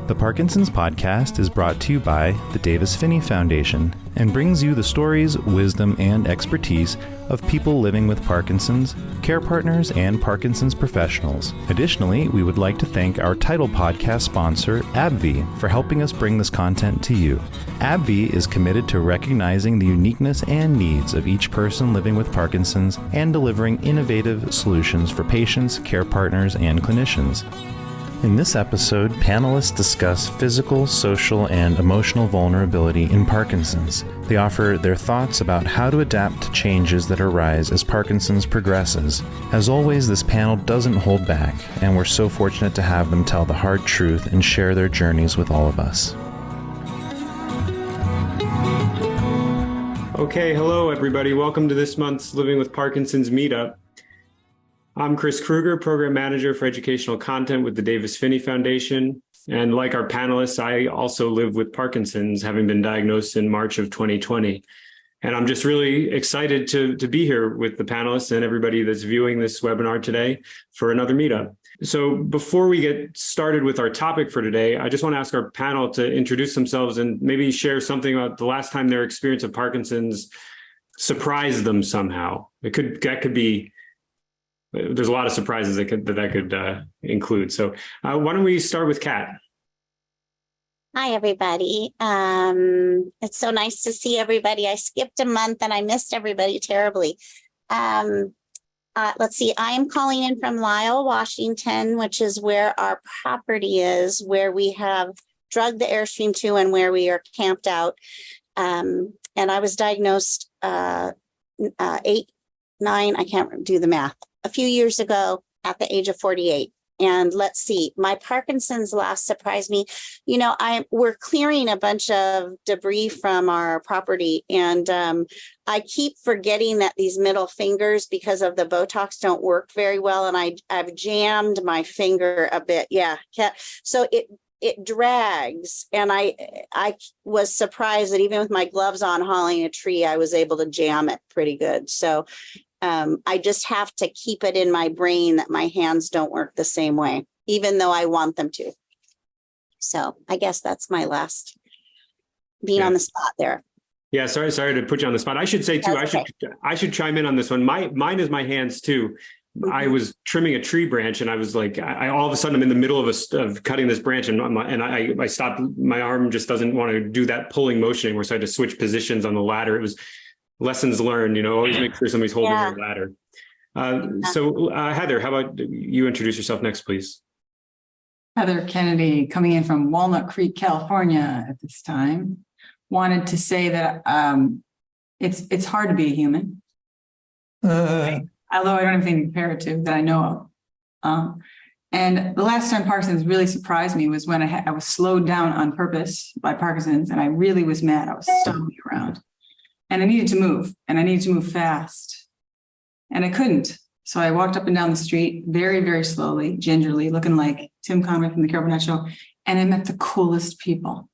The Parkinson's podcast is brought to you by the Davis-Phinney Foundation and brings you the stories, wisdom, and expertise of people living with Parkinson's, care partners, and Parkinson's professionals. Additionally, we would like to thank our title podcast sponsor, AbbVie, for helping us bring this content to you. AbbVie is committed to recognizing the uniqueness and needs of each person living with Parkinson's and delivering innovative solutions for patients, care partners, and clinicians. In this episode, panelists discuss physical, social, and emotional vulnerability in Parkinson's. They offer their thoughts about how to adapt to changes that arise as Parkinson's progresses. As always, this panel doesn't hold back, and we're so fortunate to have them tell the hard truth and share their journeys with all of us. Okay, hello everybody. Welcome to this month's Living with Parkinson's Meetup. I'm Chris Kruger, Program Manager for Educational Content with the Davis-Phinney Foundation. And like our panelists, I also live with Parkinson's, having been diagnosed in March of 2020. And I'm just really excited to be here with the panelists and everybody that's viewing this webinar today for another meetup. So before we get started with our topic for today, I just want to ask our panel to introduce themselves and maybe share something about the last time their experience of Parkinson's surprised them somehow. That could be. There's a lot of surprises that could include. So why don't we start with Kat? Hi, everybody. It's so nice to see everybody. I skipped a month and I missed everybody terribly. Let's see. I am calling in from Lisle, Washington, which is where our property is, where we have drugged the Airstream to and where we are camped out. And I was diagnosed 8, 9, I can't do the math, a few years ago at the age of 48. And let's see, my Parkinson's last surprised me. You know, we're clearing a bunch of debris from our property, and I keep forgetting that these middle fingers, because of the Botox, don't work very well, and I've jammed my finger a bit. Yeah, so it drags, and I was surprised that even with my gloves on hauling a tree, I was able to jam it pretty good. So I just have to keep it in my brain that my hands don't work the same way, even though I want them to. So I guess that's my last being on the spot there. Yeah, sorry to put you on the spot. I should say too, I should chime in on this one. Mine is my hands too. Mm-hmm. I was trimming a tree branch and I was like, I all of a sudden I'm in the middle of cutting this branch and I stopped. My arm just doesn't want to do that pulling motion anymore. So I had to switch positions on the ladder. It was lessons learned, always make sure somebody's holding your ladder. So Heather, how about you introduce yourself next, please? Heather Kennedy, coming in from Walnut Creek, California at this time. Wanted to say that it's hard to be a human. Although I don't have anything to compare it to that I know of. And the last time Parkinson's really surprised me was when I was slowed down on purpose by Parkinson's, and I really was mad. I was stomping around. And I needed to move, and I needed to move fast. And I couldn't. So I walked up and down the street very, very slowly, gingerly, looking like Tim Conway from the Care Net Show. And I met the coolest people.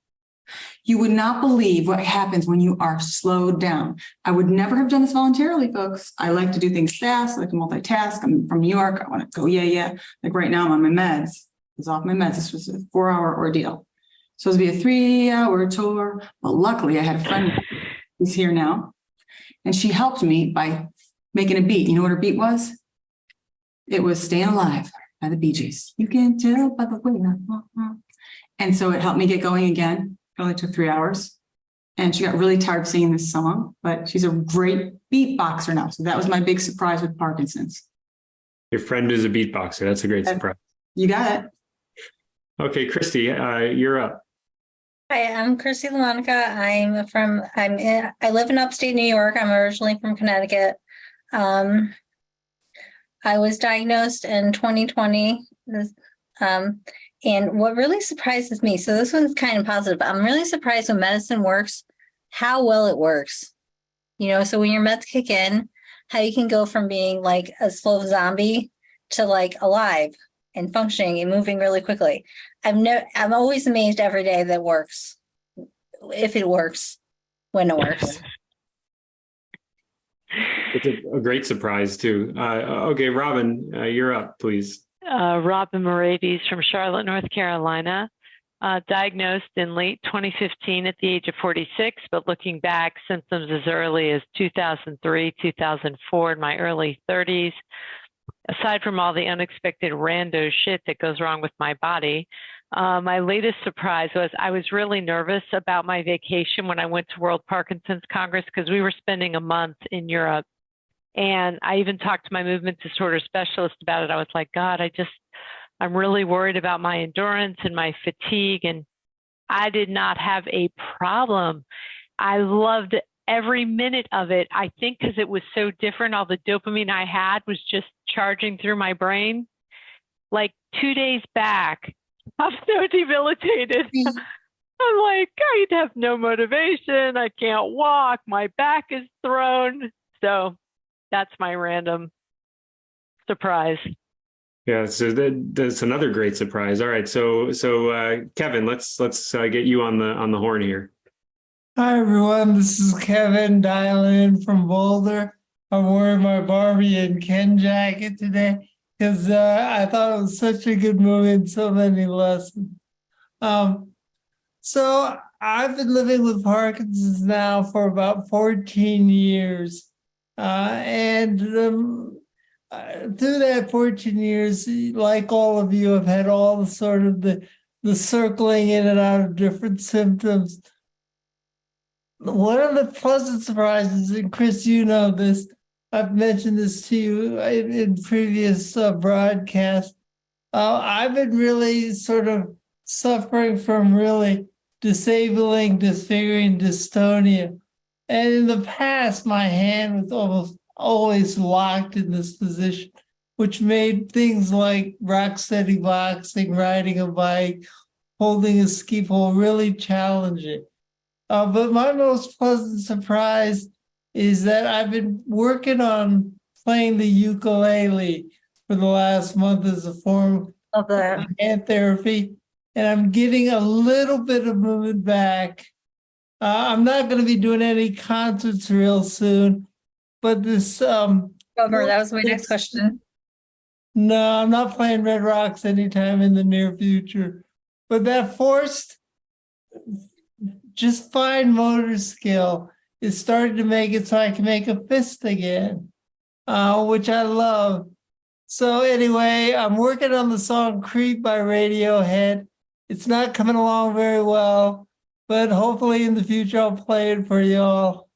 You would not believe what happens when you are slowed down. I would never have done this voluntarily, folks. I like to do things fast. I like to multitask. I'm from New York. I want to go, yeah. Like right now, I'm on my meds. I was off my meds. This was a 4-hour ordeal. So it was supposed to be a 3-hour tour. But luckily, I had a friend who's here now, and she helped me by making a beat. You know what her beat was? It was Staying Alive by the Bee Gees. You can tell by the way. And so it helped me get going again. It only took 3 hours. And she got really tired singing this song, but she's a great beatboxer now. So that was my big surprise with Parkinson's. Your friend is a beatboxer. That's a great surprise. You got it. Okay, Christy, you're up. Hi, I'm Chrissy LaMonica. I live in upstate New York. I'm originally from Connecticut. I was diagnosed in 2020. And what really surprises me, so this one's kind of positive, I'm really surprised when medicine works, how well it works. So when your meds kick in, how you can go from being like a slow zombie to like alive and functioning and moving really quickly. I'm always amazed every day that it works, if it works, when it works. It's a great surprise too. Okay, Robin, you're up, please. Robin Morades from Charlotte, North Carolina. diagnosed in late 2015 at the age of 46, but looking back, symptoms as early as 2003, 2004, in my early 30s. Aside from all the unexpected rando shit that goes wrong with my body, my latest surprise was I was really nervous about my vacation when I went to World Parkinson's Congress because we were spending a month in Europe. And I even talked to my movement disorder specialist about it. I was like, God, I'm really worried about my endurance and my fatigue. And I did not have a problem. I loved every minute of it. I think because it was so different, all the dopamine I had was just charging through my brain. Like 2 days back, I'm so debilitated. I'm like, I have no motivation. I can't walk. My back is thrown. So that's my random surprise. Yeah, so that's another great surprise. All right, so Kevin, let's get you on the horn here. Hi everyone, this is Kevin dialing in from Boulder. I'm wearing my Barbie and Ken jacket today because I thought it was such a good movie and so many lessons. So I've been living with Parkinson's now for about 14 years. And through that 14 years, like all of you, have had all the sort of the circling in and out of different symptoms. One of the pleasant surprises, and Chris, you know this, I've mentioned this to you in previous broadcasts. I've been really sort of suffering from really disabling, disfiguring dystonia. And in the past, my hand was almost always locked in this position, which made things like rock steady boxing, riding a bike, holding a ski pole really challenging. But my most pleasant surprise is that I've been working on playing the ukulele for the last month as a form of hand therapy, and I'm getting a little bit of movement back. I'm not going to be doing any concerts real soon, but this Over, that was my next question. No, I'm not playing Red Rocks anytime in the near future. But that forced, just fine motor skill is starting to make it so I can make a fist again, which I love. So anyway, I'm working on the song Creep by Radiohead. It's not coming along very well, but hopefully in the future I'll play it for y'all.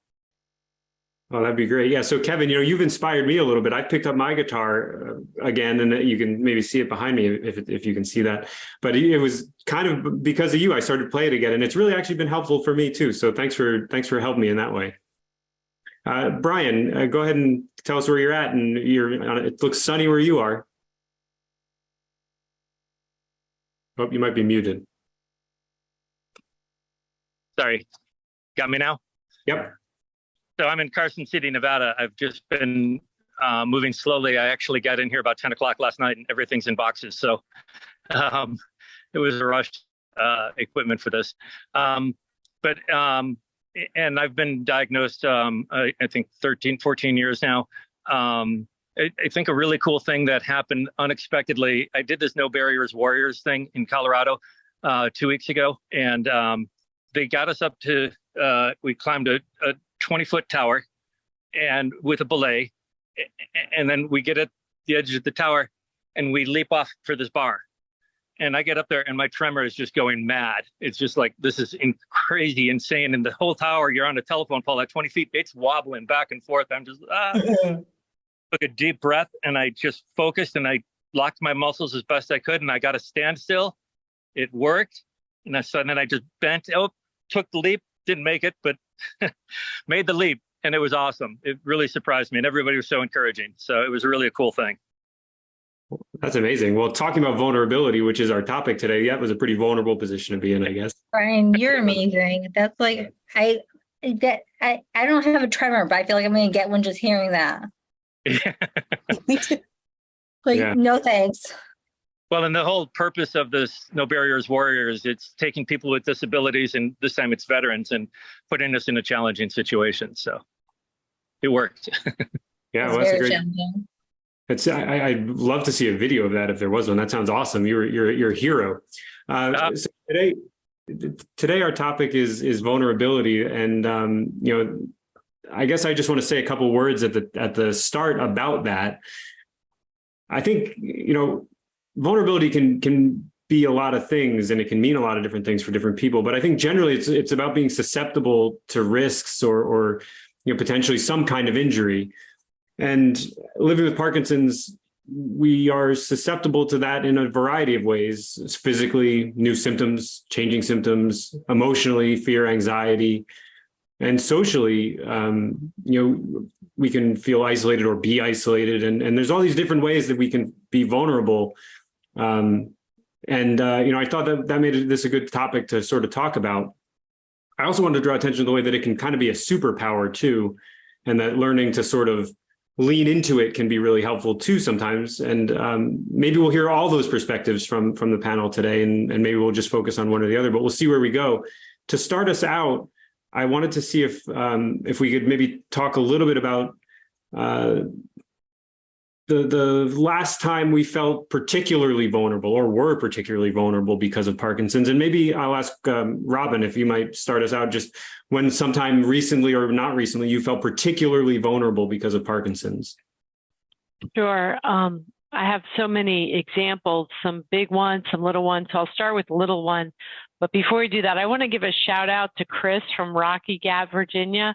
Oh, that'd be great. Yeah. So Kevin, you've inspired me a little bit. I picked up my guitar again, and you can maybe see it behind me if you can see that. But it was kind of because of you, I started playing it again, and it's really actually been helpful for me too. So thanks for helping me in that way. Brian, go ahead and tell us where you're at, and it looks sunny where you are. Oh, you might be muted. Sorry, got me now? Yep. So I'm in Carson City, Nevada. I've just been moving slowly. I actually got in here about 10 o'clock last night and everything's in boxes. So it was a rushed equipment for this. And I've been diagnosed, I think 14 years now. I think a really cool thing that happened unexpectedly, I did this No Barriers Warriors thing in Colorado 2 weeks ago. And they got us up to, we climbed a 20-foot tower and with a belay, and then we get at the edge of the tower and we leap off for this bar, and I get up there and my tremor is just going mad. It's just like, this is crazy, insane. And the whole tower, you're on a telephone pole at 20 feet, it's wobbling back and forth. I'm just took a deep breath and I just focused and I locked my muscles as best I could, and I got a standstill. It worked, and then I just bent, took the leap, didn't make it, but made the leap, and it was awesome. It really surprised me, and everybody was so encouraging. So it was really a cool thing. That's amazing. Well, talking about vulnerability, which is our topic today, that was a pretty vulnerable position to be in, I guess. Brian, you're amazing. That's like, I don't have a tremor, but I feel like I'm going to get one just hearing that. No thanks. Well, and the whole purpose of this No Barriers Warriors, it's taking people with disabilities, and this time it's veterans, and putting us in a challenging situation. So it worked. Yeah, well, that's a great. I'd love to see a video of that if there was one. That sounds awesome. You're a hero. So Today, today our topic is vulnerability, and I guess I just want to say a couple words at the start about that. I think vulnerability can be a lot of things, and it can mean a lot of different things for different people. But I think generally it's about being susceptible to risks or potentially some kind of injury. And living with Parkinson's, we are susceptible to that in a variety of ways: physically, new symptoms, changing symptoms; emotionally, fear, anxiety; and socially, we can feel isolated or be isolated. And there's all these different ways that we can be vulnerable. I thought that made this a good topic to sort of talk about. I also wanted to draw attention to the way that it can kind of be a superpower too, and that learning to sort of lean into it can be really helpful too sometimes. And maybe we'll hear all those perspectives from the panel today, and maybe we'll just focus on one or the other, but we'll see where we go. To start us out, I wanted to see if we could maybe talk a little bit about the last time we felt particularly vulnerable or were particularly vulnerable because of Parkinson's. And maybe I'll ask Robin if you might start us out, just when sometime recently or not recently you felt particularly vulnerable because of Parkinson's. Sure. I have so many examples, some big ones, some little ones. So I'll start with the little one. But before we do that, I want to give a shout out to Chris from Rocky Gap, Virginia.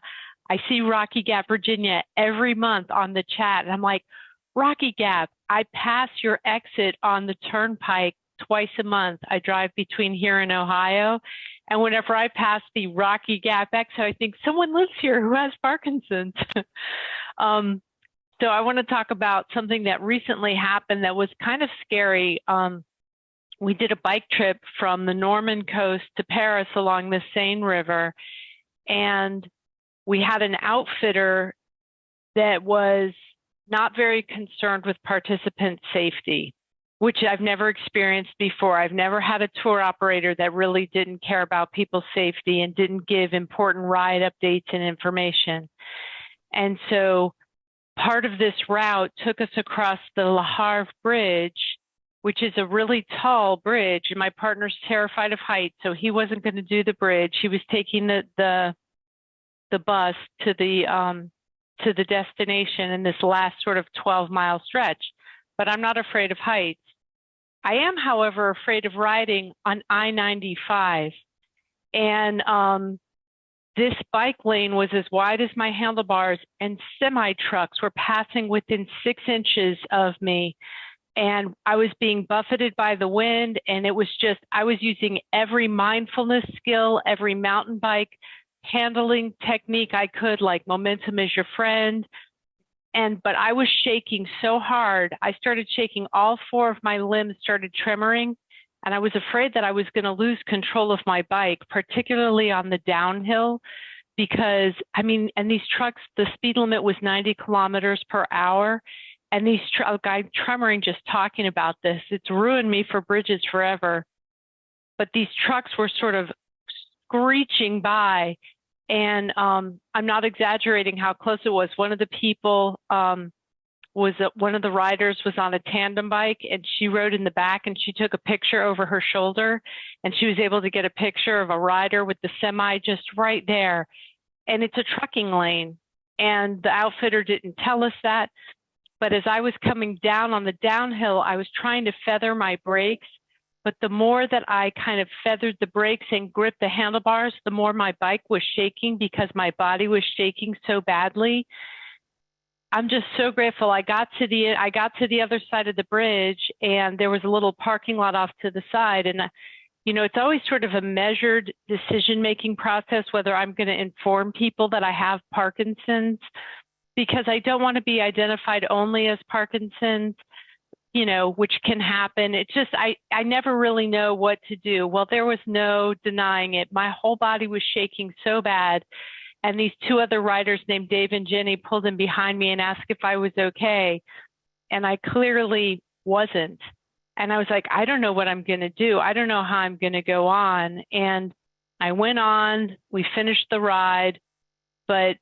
I see Rocky Gap, Virginia every month on the chat. And I'm like, Rocky Gap, I pass your exit on the turnpike twice a month. I drive between here and Ohio. And whenever I pass the Rocky Gap exit, I think someone lives here who has Parkinson's. So I want to talk about something that recently happened that was kind of scary. We did a bike trip from the Norman coast to Paris along the Seine River. And we had an outfitter that was not very concerned with participant safety, which I've never experienced before. I've never had a tour operator that really didn't care about people's safety and didn't give important ride updates and information. And so part of this route took us across the Le Havre Bridge, which is a really tall bridge, and my partner's terrified of heights, so he wasn't going to do the bridge. He was taking the bus to the destination in this last sort of 12-mile stretch. But I'm not afraid of heights. I am, however, afraid of riding on I-95. And this bike lane was as wide as my handlebars, and semi-trucks were passing within 6 inches of me. And I was being buffeted by the wind, and it was just, I was using every mindfulness skill, every mountain bike handling technique I could, like momentum is your friend. But I was shaking so hard. I started shaking. All 4 of my limbs started tremoring. And I was afraid that I was going to lose control of my bike, particularly on the downhill, because and these trucks, the speed limit was 90 kilometers per hour. And these I'm tremoring just talking about this. It's ruined me for bridges forever. But these trucks were sort of screeching by, and I'm not exaggerating how close it was. One of the people one of the riders was on a tandem bike, and she rode in the back, and she took a picture over her shoulder, and she was able to get a picture of a rider with the semi just right there. And it's a trucking lane, and the outfitter didn't tell us that. But as I was coming down on the downhill, I was trying to feather my brakes. But the more that I kind of feathered the brakes and gripped the handlebars, the more my bike was shaking because my body was shaking so badly. I'm just so grateful. I got to the other side of the bridge, and there was a little parking lot off to the side. And, it's always sort of a measured decision-making process, whether I'm going to inform people that I have Parkinson's, because I don't want to be identified only as Parkinson's, which can happen. It's just, I never really know what to do. Well, there was no denying it. My whole body was shaking so bad. And these 2 other riders named Dave and Jenny pulled in behind me and asked if I was okay. And I clearly wasn't. And I was like, I don't know what I'm going to do. I don't know how I'm going to go on. And I went on, we finished the ride, but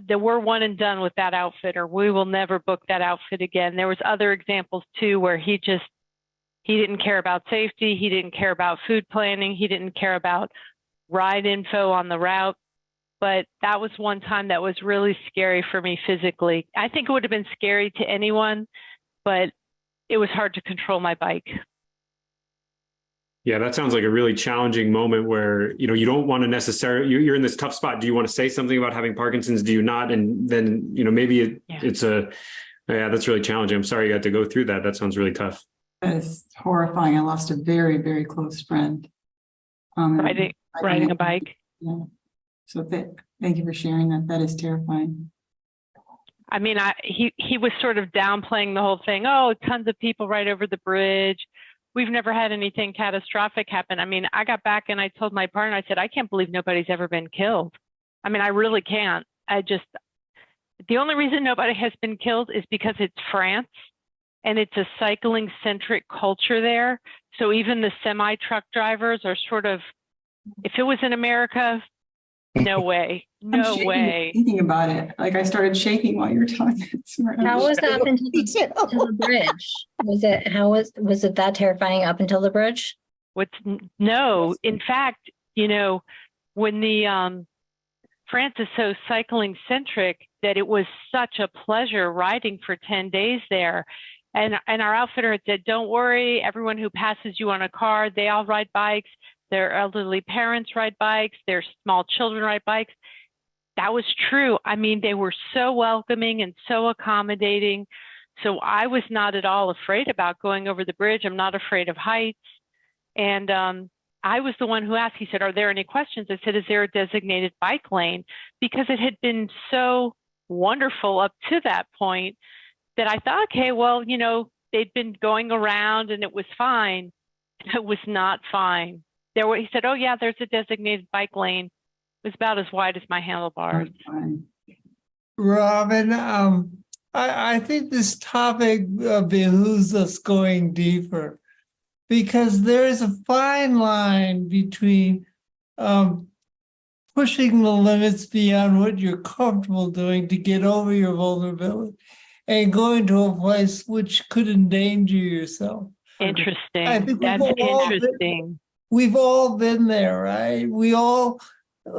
there were one and done with that outfitter. We will never book that outfit again. There was other examples too, where he just He didn't care about safety. He didn't care about food planning. He didn't care about ride info on the route. But that was one time that was really scary for me physically. I think it would have been scary to anyone, but it was hard to control my bike. Yeah, that sounds like a really challenging moment where, you don't want to necessarily, you're in this tough spot. Do you want to say something about having Parkinson's? Do you not? And then, maybe it's that's really challenging. I'm sorry you had to go through that. That sounds really tough. That is horrifying. I lost a very, very close friend. Riding a bike. Yeah. So thank you for sharing that. That is terrifying. I mean, he was sort of downplaying the whole thing. Oh, tons of people right over the bridge. We've never had anything catastrophic happen. I mean, I got back and I told my partner, I said, I can't believe nobody's ever been killed. I mean, I really can't. The only reason nobody has been killed is because it's France and it's a cycling centric culture there. So even the semi truck drivers are sort of, if it was in America, no way, no way. Thinking about it, like I started shaking while you were talking. How was that up until the bridge? Was it that terrifying up until the bridge? No, in fact, when the France is so cycling centric that it was such a pleasure riding for 10 days there. And our outfitter had said, don't worry, everyone who passes you on a car, they all ride bikes. Their elderly parents ride bikes. Their small children ride bikes. That was true. I mean, they were so welcoming and so accommodating. So I was not at all afraid about going over the bridge. I'm not afraid of heights. And I was the one who asked. He said, are there any questions? I said, is there a designated bike lane? Because it had been so wonderful up to that point that I thought, okay, well, they'd been going around and it was fine. It was not fine. He said, oh, yeah, there's a designated bike lane. It was about as wide as my handlebars. Robin, I think this topic behooves us going deeper because there is a fine line between pushing the limits beyond what you're comfortable doing to get over your vulnerability and going to a place which could endanger yourself. Interesting. I think that's interesting. We've all been there, right? We all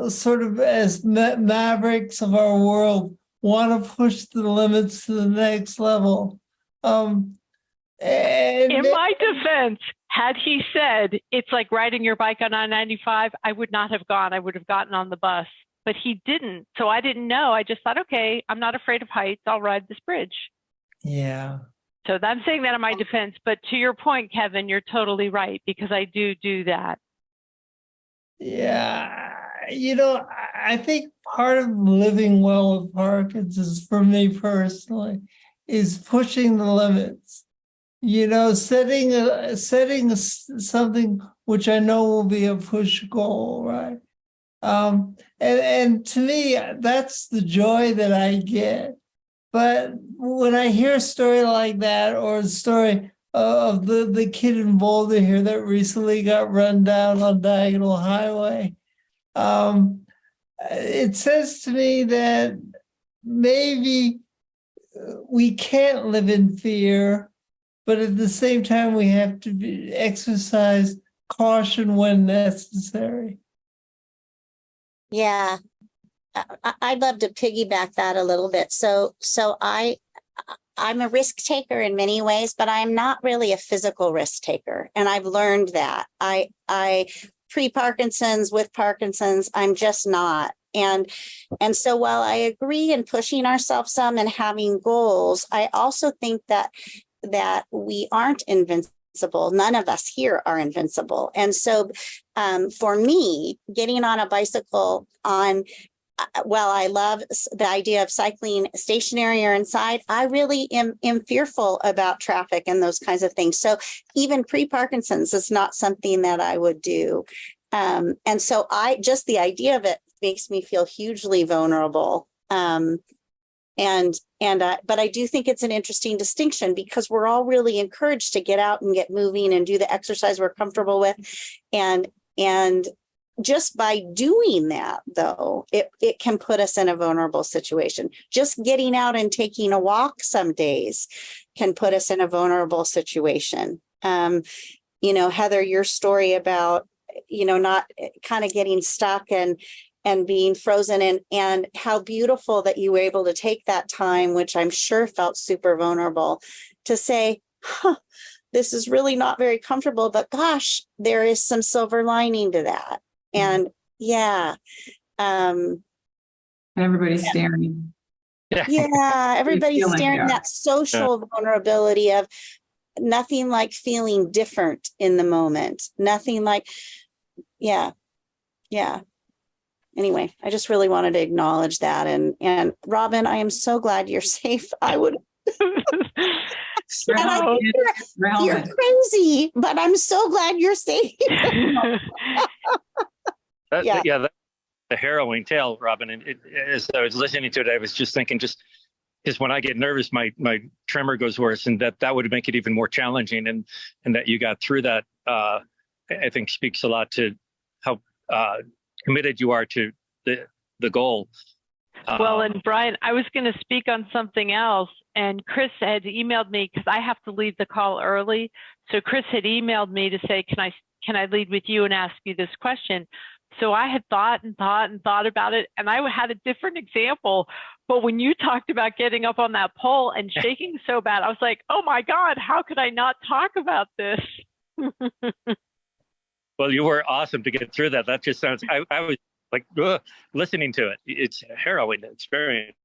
sort of, as mavericks of our world, want to push the limits to the next level. And in my defense, had he said, it's like riding your bike on I-95, I would not have gone. I would have gotten on the bus. But he didn't. So I didn't know. I just thought, okay, I'm not afraid of heights. I'll ride this bridge. Yeah. So I'm saying that in my defense, but to your point, Kevin, you're totally right because I do that. Yeah, I think part of living well with Parkinson's, for me personally, is pushing the limits. Setting something which I know will be a push goal, right? And to me, that's the joy that I get. But when I hear a story like that, or the story of the kid in Boulder here that recently got run down on Diagonal Highway, it says to me that maybe we can't live in fear, but at the same time, we have to exercise caution when necessary. Yeah. I'd love to piggyback that a little bit. So I'm a risk taker in many ways, but I'm not really a physical risk taker. And I've learned that. I pre-Parkinson's, with Parkinson's, I'm just not. And so while I agree in pushing ourselves some and having goals, I also think that we aren't invincible. None of us here are invincible. And so for me, getting on a bicycle while I love the idea of cycling stationary or inside, I really am fearful about traffic and those kinds of things. So even pre-Parkinson's is not something that I would do. And so the idea of it makes me feel hugely vulnerable. But I do think it's an interesting distinction because we're all really encouraged to get out and get moving and do the exercise we're comfortable with. And just by doing that, though, it can put us in a vulnerable situation. Just getting out and taking a walk some days can put us in a vulnerable situation. Heather, your story about, not kind of getting stuck and being frozen, and how beautiful that you were able to take that time, which I'm sure felt super vulnerable, to say, this is really not very comfortable, but gosh, there is some silver lining to that. And And everybody's staring. Everybody's like staring, that social vulnerability of nothing like feeling different in the moment. Nothing like, Anyway, I just really wanted to acknowledge that. And Robin, I am so glad you're safe. I would. And I think you're crazy, but I'm so glad you're safe. That's a harrowing tale, Robin. And as I was listening to it, I was just thinking, just when I get nervous, my tremor goes worse, and that would make it even more challenging. And that you got through that, I think speaks a lot to how committed you are to the goal. Well, and Brian, I was going to speak on something else, and Chris had emailed me because I have to leave the call early. So Chris had emailed me to say, can I lead with you and ask you this question? So I had thought about it, and I had a different example. But when you talked about getting up on that pole and shaking so bad, I was like, oh my God, how could I not talk about this? Well, you were awesome to get through that. That just sounds, I was like, listening to it. It's a harrowing experience.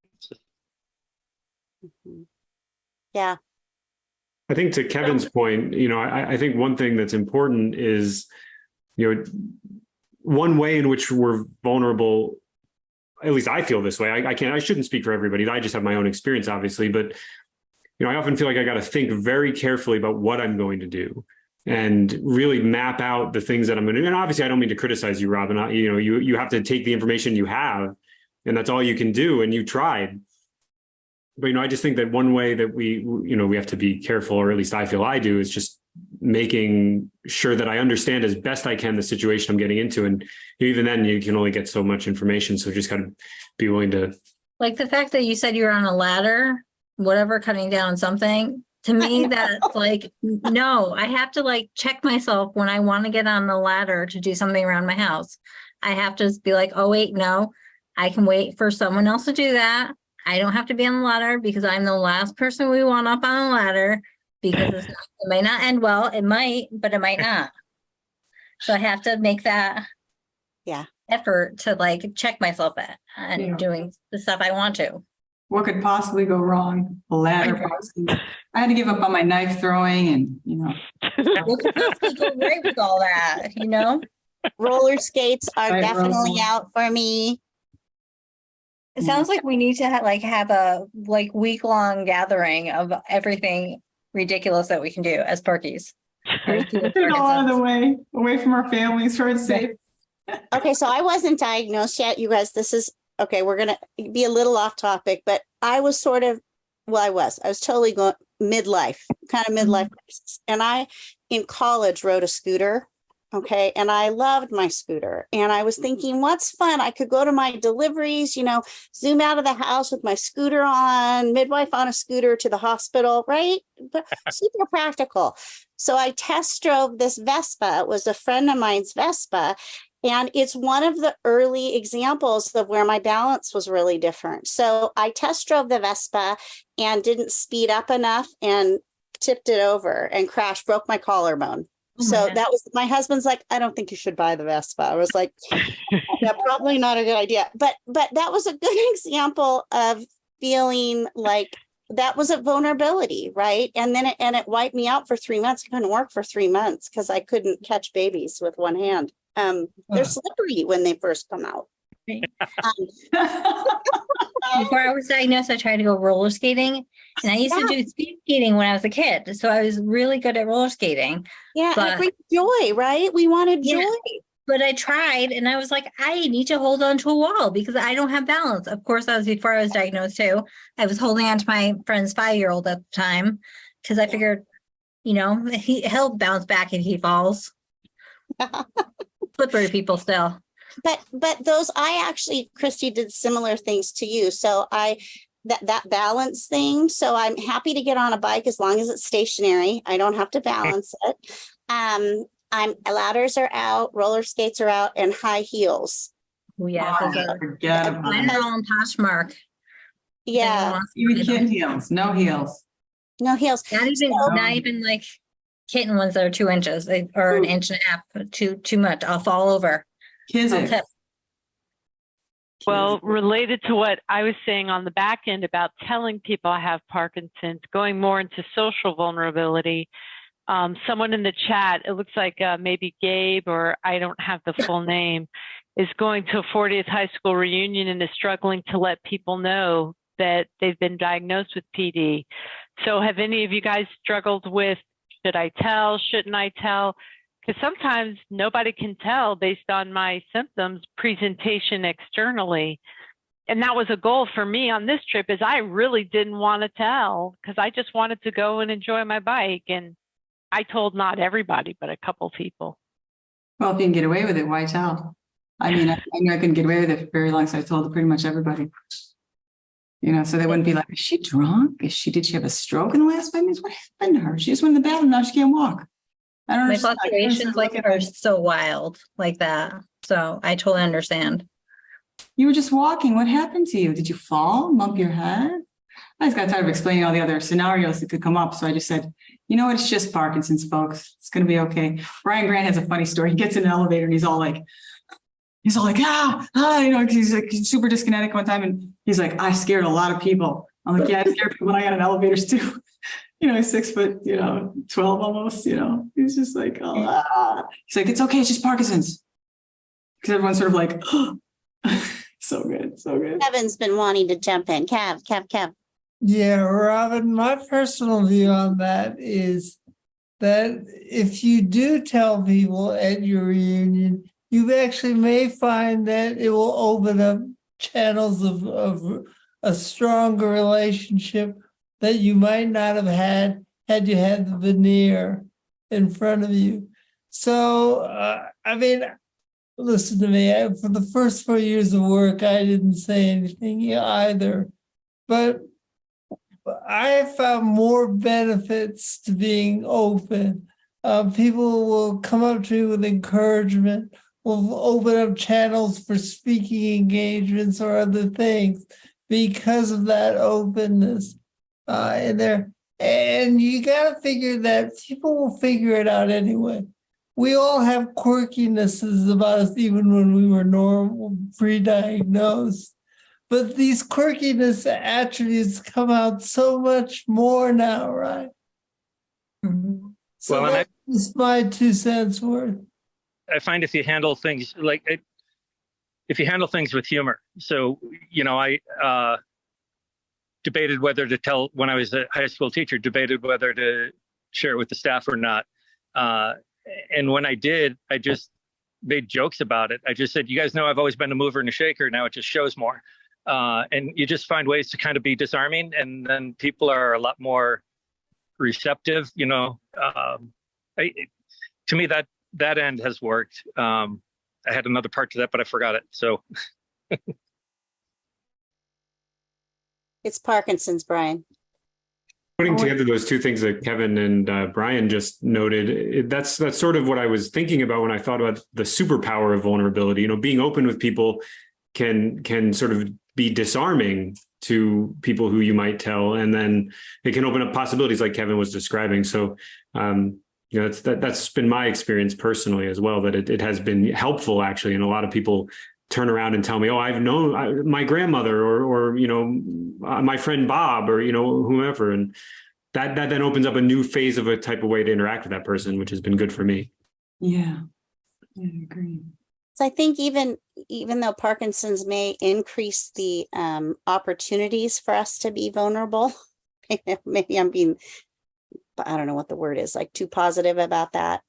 Yeah. I think to Kevin's point, I think one thing that's important is, one way in which we're vulnerable, at least I feel this way. I shouldn't speak for everybody. I just have my own experience, obviously, but I often feel like I got to think very carefully about what I'm going to do and really map out the things that I'm going to do. And obviously I don't mean to criticize you, Robin. You have to take the information you have, and that's all you can do. And you tried. But, I just think that one way that we have to be careful, or at least I feel I do, is just making sure that I understand as best I can the situation I'm getting into. And even then you can only get so much information. So just got to be willing to. Like the fact that you said you were on a ladder, whatever, cutting down something, to me, that's like, no, I have to check myself when I want to get on the ladder to do something around my house. I have to be like, oh, wait, no, I can wait for someone else to do that. I don't have to be on the ladder because I'm the last person we want up on a ladder, because it may not end well. It might, but it might not. So I have to make that effort to check myself and doing the stuff I want to. What could possibly go wrong? A ladder. I had to give up on my knife throwing, and What could possibly go right with all that? Roller skates are definitely out for me. It sounds like we need to have a week-long gathering of everything ridiculous that we can do as Parkies. Get all out of the way, away from our families, for it's safe. Okay, so I wasn't diagnosed yet, you guys. This is okay. We're gonna be a little off topic, but I was I was totally going midlife crisis, and I in college rode a scooter. Okay. And I loved my scooter, and I was thinking, what's fun? I could go to my deliveries, zoom out of the house with my scooter on, midwife on a scooter to the hospital, right? But super practical. So I test drove this Vespa. It was a friend of mine's Vespa. And it's one of the early examples of where my balance was really different. So I test drove the Vespa and didn't speed up enough and tipped it over and crashed, broke my collarbone. So that was, my husband's like, I don't think you should buy the Vespa. I was like, yeah, probably not a good idea. But that was a good example of feeling like that was a vulnerability, right? And then it wiped me out for 3 months. I couldn't work for 3 months because I couldn't catch babies with one hand. They're slippery when they first come out. Before I was diagnosed, I tried to go roller skating, and I used to do speed skating when I was a kid. So I was really good at roller skating. Yeah, and it brings joy, right? We wanted joy. But I tried, and I was like, I need to hold on to a wall because I don't have balance. Of course, that was before I was diagnosed too. I was holding on to my friend's 5-year-old at the time because I figured, he'll bounce back if he falls. Slippery people still. But those, I actually, Christy, did similar things to you. So I that balance thing. So I'm happy to get on a bike as long as it's stationary. I don't have to balance it. Ladders are out, roller skates are out, and high heels. Oh, yeah, those are, Forget about mine it. are all in Poshmark. Yeah, Even kid heels, no heels. no heels. Not even like kitten ones that are 2 inches or an inch and a half, too much. I'll fall over. Kids. I'll tip. Well, related to what I was saying on the back end about telling people I have Parkinson's, going more into social vulnerability. Someone in the chat, it looks like maybe Gabe, or I don't have the full name, is going to a 40th high school reunion and is struggling to let people know that they've been diagnosed with PD. So have any of you guys struggled with, should I tell, shouldn't I tell? Because sometimes nobody can tell based on my symptoms, presentation externally. And that was a goal for me on this trip, is I really didn't want to tell because I just wanted to go and enjoy my bike. And I told not everybody, but a couple people. Well, if you can get away with it, why tell? I mean, I knew I couldn't get away with it for very long, so I told pretty much everybody. You know, so they wouldn't be like, is she drunk? Did she have a stroke in the last 5 minutes? What happened to her? She just went in the bathroom, now she can't walk. I don't My understand. fluctuations are so wild like that. So I totally understand. You were just walking. What happened to you? Did you fall? Bump your head? I just got tired of explaining all the other scenarios that could come up. So I just said, you know what? It's just Parkinson's, folks. It's going to be okay. Brian Grant has a funny story. He gets in an elevator and he's all like, you know, he's like super dyskinetic one time. And he's like, I scared a lot of people. I'm like, yeah, I scared people when I got in elevators too. You know, he's 6 foot, 12 almost, he's just like, He's like, it's okay. It's just Parkinson's. Because everyone's sort of like, oh. So good. So good. Kevin's been wanting to jump in. Kev. Yeah, Robin, my personal view on that is that if you do tell people at your reunion, you actually may find that it will open up channels of a stronger relationship that you might not have had you had the veneer in front of you. So, I mean, listen to me, for the first 4 years of work, I didn't say anything either. But I have found more benefits to being open. People will come up to me with encouragement, will open up channels for speaking engagements or other things because of that openness in there. And you got to figure that people will figure it out anyway. We all have quirkinesses about us, even when we were normal, pre-diagnosed. But these quirkiness attributes come out so much more now, right? Mm-hmm. So Well, that's my 2 cents worth. I find if you handle things if you handle things with humor. So, I debated whether to tell, when I was a high school teacher, debated whether to share it with the staff or not. And when I did, I just made jokes about it. I just said, you guys know I've always been a mover and a shaker. Now it just shows more. And you just find ways to kind of be disarming, and then people are a lot more receptive. To me, that end has worked. I had another part to that, but I forgot it. So It's Parkinson's, Brian. Putting together those two things that Kevin and Brian just noted, that's sort of what I was thinking about when I thought about the superpower of vulnerability. Being open with people can sort of be disarming to people who you might tell, and then it can open up possibilities like Kevin was describing. So, that's been my experience personally as well, that it has been helpful actually. And a lot of people turn around and tell me, oh, I've known my grandmother or my friend Bob or, whomever. And that then opens up a new phase of a type of way to interact with that person, which has been good for me. Yeah, I agree. So I think even though Parkinson's may increase the opportunities for us to be vulnerable, maybe I'm being, I don't know what the word is, like too positive about that.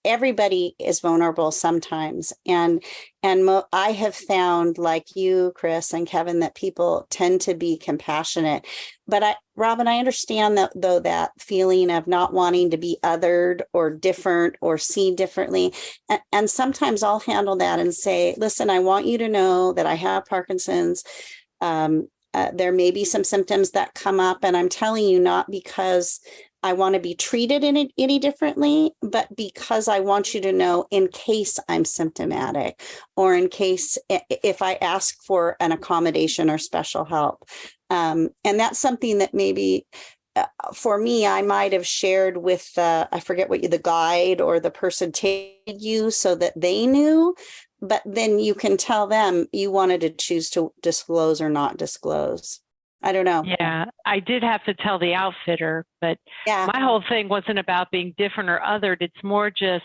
Everybody is vulnerable sometimes. And I have found, like you, Chris and Kevin, that people tend to be compassionate. But Robin, I understand that feeling of not wanting to be othered or different or seen differently. And sometimes I'll handle that and say, listen, I want you to know that I have Parkinson's. There may be some symptoms that come up, and I'm telling you, not because I want to be treated any differently, but because I want you to know in case I'm symptomatic, or in case if I ask for an accommodation or special help. And that's something that maybe for me, I might have shared with I forget what the guide or the person taking you so that they knew, but then you can tell them you wanted to choose to disclose or not disclose. I don't know. Yeah, I did have to tell the outfitter, but Yeah. my whole thing wasn't about being different or othered. It's more just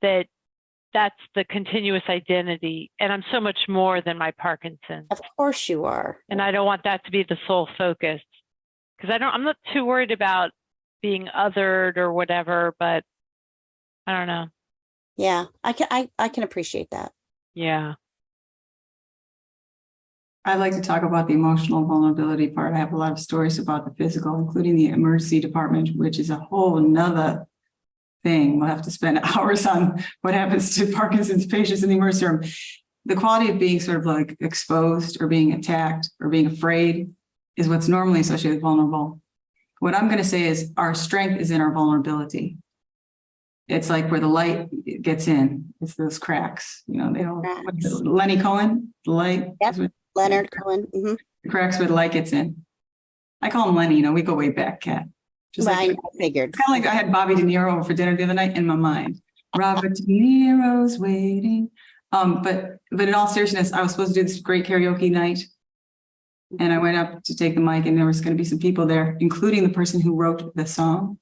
that that's the continuous identity. And I'm so much more than my Parkinson's. Of course you are. And I don't want that to be the sole focus, because I'm not too worried about being othered or whatever, but I don't know. Yeah, I can appreciate that. Yeah. I'd like to talk about the emotional vulnerability part. I have a lot of stories about the physical, including the emergency department, which is a whole nother thing. We'll have to spend hours on what happens to Parkinson's patients in the emergency room. The quality of being sort of like exposed or being attacked or being afraid is what's normally associated with vulnerable. What I'm going to say is our strength is in our vulnerability. It's like where the light gets in. It's those cracks. You know, they don't. Lenny Cohen, the light. Yep. Leonard Cohen. Mm-hmm. The cracks where the light gets in. I call him Lenny. You know, we go way back, Kat. Just Right, like, I figured. It's kind of like I had Bobby De Niro over for dinner the other night in my mind. Robert De Niro's waiting. But in all seriousness, I was supposed to do this great karaoke night. And I went up to take the mic, and there was going to be some people there, including the person who wrote the song.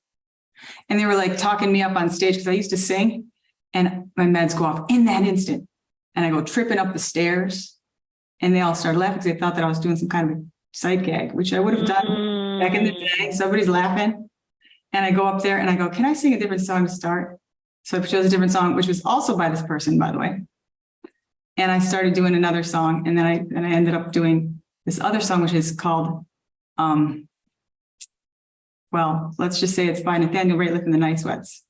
And they were like talking me up on stage because I used to sing, and my meds go off in that instant. And I go tripping up the stairs, and they all started laughing because they thought that I was doing some kind of sight gag, which I would have done back in the day. Somebody's laughing. And I go up there and I go, can I sing a different song to start? So I chose a different song, which was also by this person, by the way. And I started doing another song. And then I ended up doing this other song, which is called, well, let's just say it's by Nathaniel Rateliff and the Night Sweats.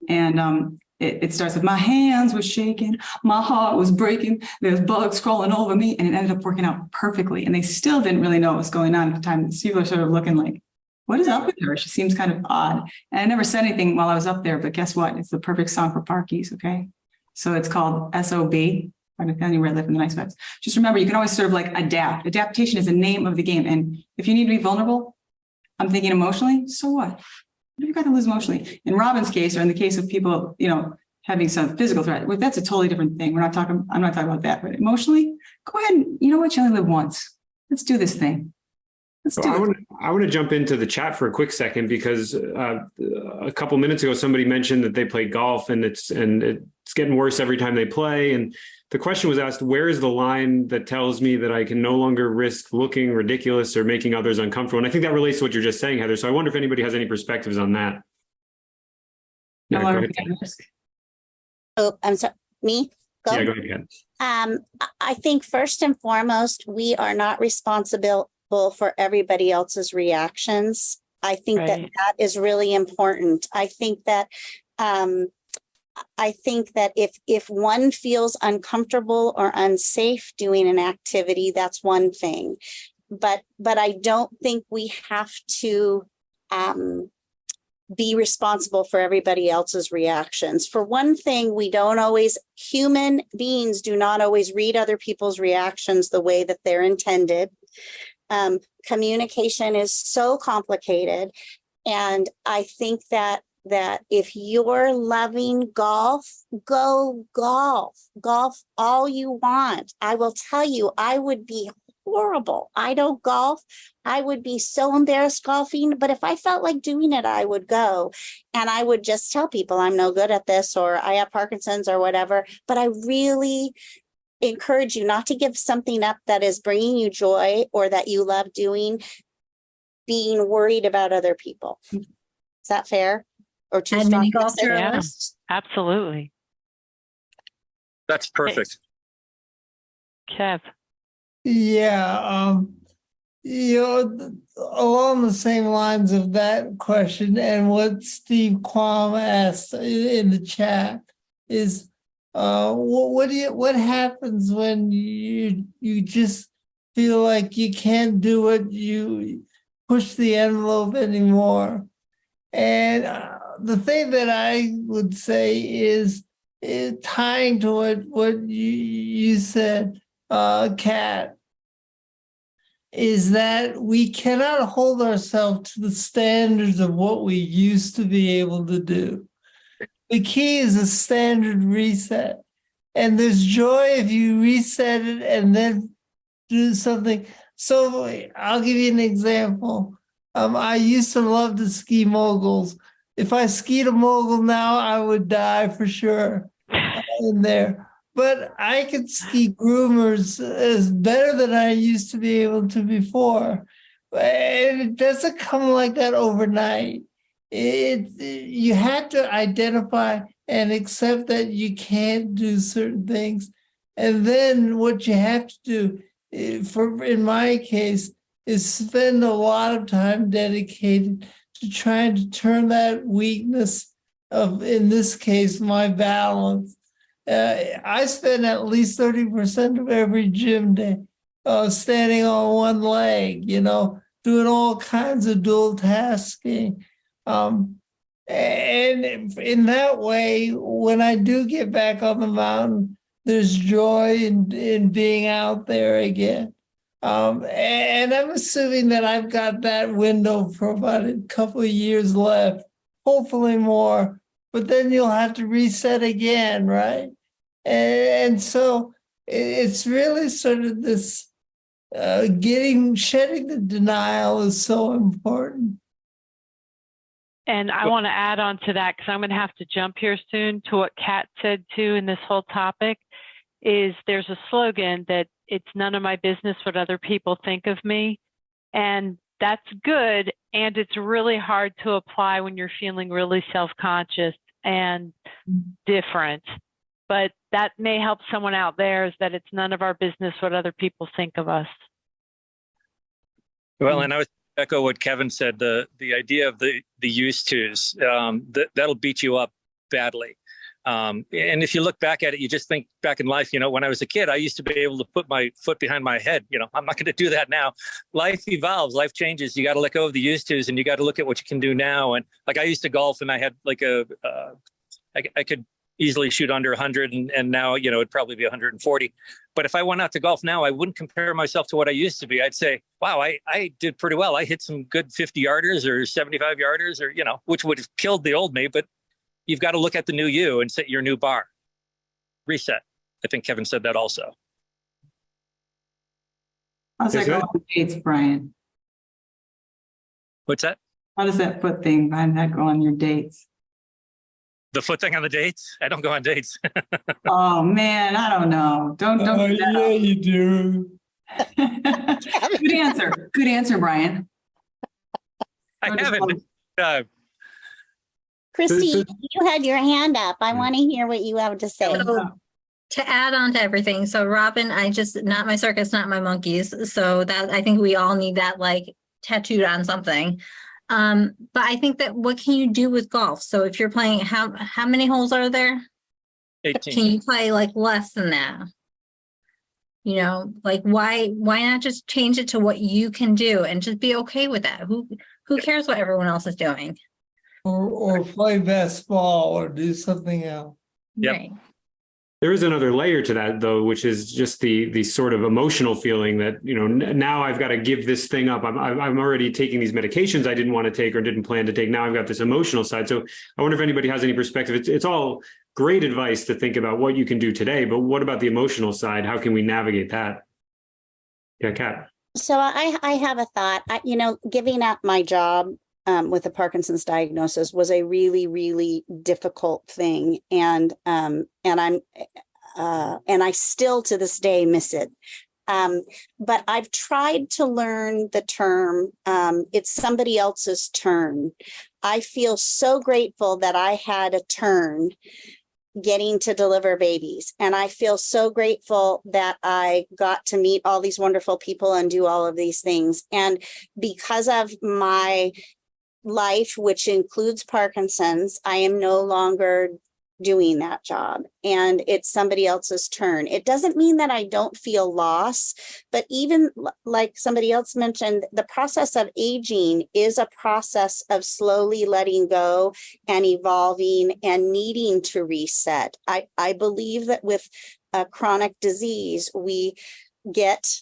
And it starts with, my hands were shaking, my heart was breaking, there's bugs crawling over me, and it ended up working out perfectly. And they still didn't really know what was going on at the time. People are sort of looking like, what is up with her? She seems kind of odd. And I never said anything while I was up there, but guess what? It's the perfect song for Parkies, okay? So it's called S.O.B. by Nathaniel Rateliff and the Night Sweats. Just remember, you can always sort of like adapt. Adaptation is the name of the game. And if you need to be vulnerable, I'm thinking emotionally, so what? What have you got to lose emotionally? In Robin's case, or in the case of people, you know, having some physical threat, well, that's a totally different thing. I'm not talking about that, but emotionally, go ahead and, you know what, you only live once. Let's do this thing. I want to jump into the chat for a quick second, because a couple minutes ago, somebody mentioned that they play golf and it's getting worse every time they play. And the question was asked, where is the line that tells me that I can no longer risk looking ridiculous or making others uncomfortable? And I think that relates to what you're just saying, Heather. So I wonder if anybody has any perspectives on that. No, Yeah, go ahead. Oh, I'm sorry. Me? Go. Yeah, go ahead. I think first and foremost, we are not responsible for everybody else's reactions. I think Right. that is really important. I think that if one feels uncomfortable or unsafe doing an activity, that's one thing. But I don't think we have to be responsible for everybody else's reactions. For one thing, human beings do not always read other people's reactions the way that they're intended. Communication is so complicated. And I think that if you're loving golf, go golf all you want. I will tell you, I would be horrible. I don't golf. I would be so embarrassed golfing, but if I felt like doing it, I would go. And I would just tell people I'm no good at this, or I have Parkinson's or whatever. But I really encourage you not to give something up that is bringing you joy or that you love doing, being worried about other people. Is that fair? Or too And strong? mini golf Yeah. tournaments. Absolutely. That's perfect. Kev. Yeah, along the same lines of that question and what Steve Quam asked in the chat is, what happens when you just feel like you can't do what you push the envelope anymore. And the thing that I would say is tying to what you said, Kat, is that we cannot hold ourselves to the standards of what we used to be able to do. The key is a standard reset. And there's joy if you reset it and then do something. So I'll give you an example. I used to love to ski moguls. If I skied a mogul now, I would die for sure in there. But I could ski groomers as better than I used to be able to before. And it doesn't come like that overnight. You have to identify and accept that you can't do certain things. And then what you have to do, in my case, is spend a lot of time dedicated to trying to turn that weakness of, in this case, my balance. I spend at least 30% of every gym day standing on one leg, doing all kinds of dual tasking. And in that way, when I do get back on the mountain, there's joy in being out there again. And I'm assuming that I've got that window for about a couple of years left, hopefully more, but then you'll have to reset again, right? And so it's really sort of this shedding the denial is so important. And I want to add on to that, because I'm going to have to jump here soon to what Kat said too in this whole topic, is there's a slogan that it's none of my business what other people think of me. And that's good. And it's really hard to apply when you're feeling really self-conscious and different. But that may help someone out there, is that it's none of our business what other people think of us. Well, and I was echo what Kevin said, the idea of the used tos, that'll beat you up badly. And if you look back at it, you just think back in life, when I was a kid, I used to be able to put my foot behind my head. I'm not going to do that now. Life evolves, life changes. You got to let go of the used tos and you got to look at what you can do now. And like I used to golf and I had like I could easily shoot under 100 and now, it'd probably be 140. But if I went out to golf now, I wouldn't compare myself to what I used to be. I'd say, wow, I did pretty well. I hit some good 50 yarders or 75 yarders or, which would have killed the old me. But you've got to look at the new you and set your new bar. Reset. I think Kevin said that also. How's that go on dates, Brian? What's that? How does that foot thing behind that go on your dates? The foot thing on the dates? I don't go on dates. Oh man, I don't know. Don't. Yeah, you do. Good answer, Brian. I haven't. Christy, you had your hand up. I want to hear what you have to say. So, to add on to everything, so Robin, not my circus, not my monkeys. So that I think we all need that like tattooed on something. But I think that what can you do with golf? So if you're playing, how many holes are there? 18. Can you play like less than that? Like why not just change it to what you can do and just be okay with that? Who cares what everyone else is doing? Or play best ball or do something else. Yep. Right. There is another layer to that, though, which is just the sort of emotional feeling that, now I've got to give this thing up. I'm already taking these medications I didn't want to take or didn't plan to take. Now I've got this emotional side. So I wonder if anybody has any perspective. It's all great advice to think about what you can do today, but what about the emotional side? How can we navigate that? Yeah, Kat. So I have a thought. Giving up my job with the Parkinson's diagnosis was a really, really difficult thing. And I still to this day miss it. But I've tried to learn the term, it's somebody else's turn. I feel so grateful that I had a turn getting to deliver babies. And I feel so grateful that I got to meet all these wonderful people and do all of these things. And because of my life, which includes Parkinson's, I am no longer doing that job and it's somebody else's turn. It doesn't mean that I don't feel loss, but even like somebody else mentioned, the process of aging is a process of slowly letting go and evolving and needing to reset. I believe that with a chronic disease, we get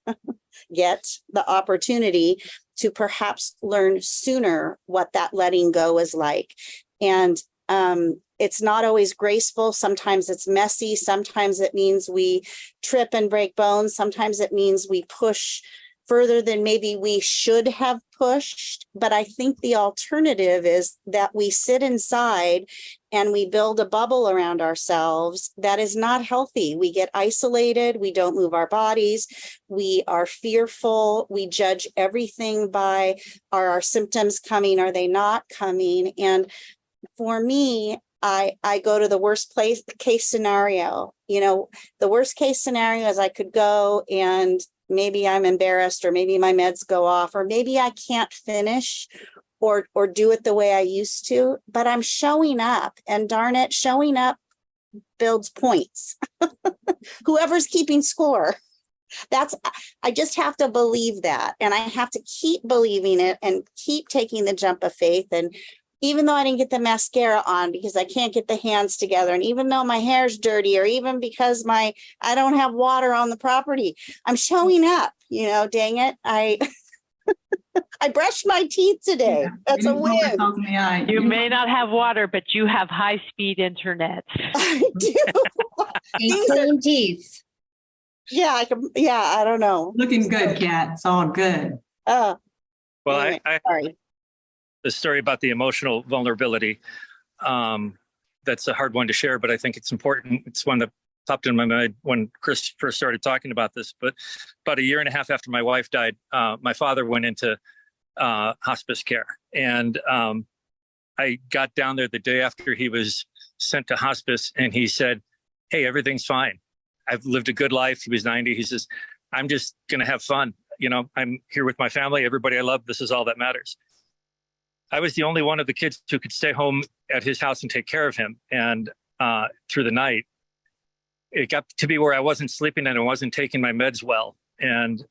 the opportunity to perhaps learn sooner what that letting go is like. And it's not always graceful. Sometimes it's messy. Sometimes it means we trip and break bones. Sometimes it means we push further than maybe we should have pushed. But I think the alternative is that we sit inside and we build a bubble around ourselves that is not healthy. We get isolated. We don't move our bodies. We are fearful. We judge everything by, are our symptoms coming? Are they not coming? And for me, I go to the worst case scenario. You know, the worst case scenario is I could go and maybe I'm embarrassed, or maybe my meds go off, or maybe I can't finish or do it the way I used to, but I'm showing up, and darn it, showing up builds points. Whoever's keeping score. I just have to believe that. And I have to keep believing it and keep taking the jump of faith. And even though I didn't get the mascara on because I can't get the hands together, and even though my hair's dirty, or even because I don't have water on the property, I'm showing up, you know, dang it. I brushed my teeth today. Yeah, That's a win. You may not have water, but you have high-speed internet. I do. And clean teeth. Yeah, I don't know. Looking good, Kat. It's all good. Well, Anyway, sorry. The story about the emotional vulnerability, that's a hard one to share, but I think it's important. It's one that popped in my mind when Chris first started talking about this. But about a year and a half after my wife died, my father went into hospice care. And I got down there the day after he was sent to hospice, and he said, "Hey, everything's fine. I've lived a good life." He was 90. He says, "I'm just going to have fun. You know, I'm here with my family, everybody I love. This is all that matters." I was the only one of the kids who could stay home at his house and take care of him. And through the night, it got to be where I wasn't sleeping and I wasn't taking my meds well. And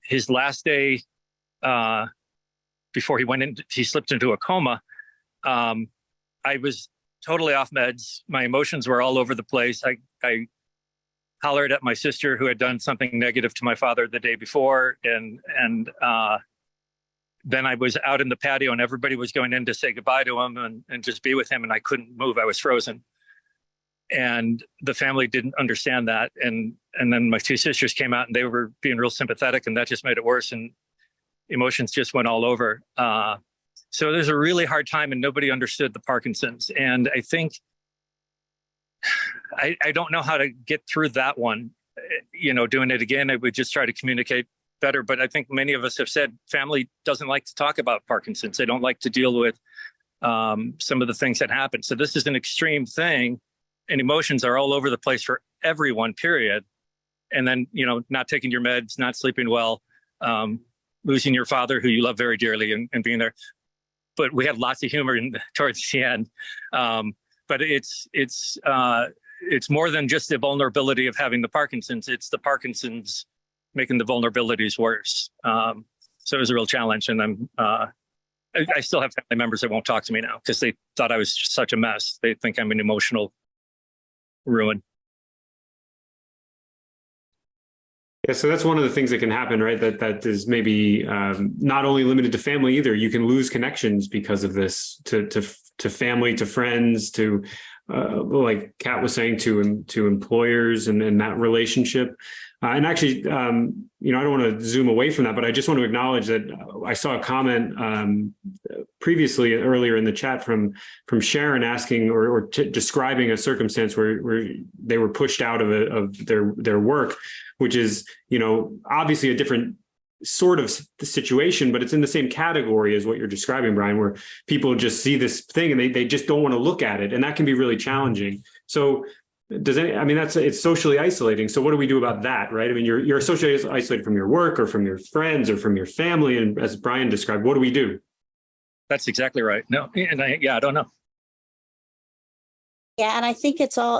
his last day before he slipped into a coma, I was totally off meds. My emotions were all over the place. I hollered at my sister who had done something negative to my father the day before. And then I was out in the patio and everybody was going in to say goodbye to him and just be with him. And I couldn't move. I was frozen. And the family didn't understand that. And then my two sisters came out and they were being real sympathetic, and that just made it worse. And emotions just went all over. So there's a really hard time, and nobody understood the Parkinson's. And I think, I don't know how to get through that one. You know, doing it again, I would just try to communicate better. But I think many of us have said family doesn't like to talk about Parkinson's. They don't like to deal with some of the things that happen. So this is an extreme thing, and emotions are all over the place for everyone, period. And then, you know, not taking your meds, not sleeping well, losing your father who you love very dearly, and being there. But we had lots of humor towards the end. But it's more than just the vulnerability of having the Parkinson's. It's the Parkinson's making the vulnerabilities worse. So it was a real challenge. And I still have family members that won't talk to me now because they thought I was such a mess. They think I'm an emotional ruin. Yeah, so that's one of the things that can happen, right? That is maybe not only limited to family either. You can lose connections because of this to family, to friends, to like Kat was saying, to employers, and that relationship. And actually, you know, I don't want to zoom away from that, but I just want to acknowledge that I saw a comment earlier in the chat from Sharon asking or describing a circumstance where they were pushed out of their work, which is, you know, obviously a different sort of situation, but it's in the same category as what you're describing, Brian, where people just see this thing and they just don't want to look at it, and that can be really challenging. So it's socially isolating. So what do we do about that, right? I mean, you're socially isolated from your work or from your friends or from your family. And as Brian described, what do we do? That's exactly right. No, and I don't know. Yeah, and I think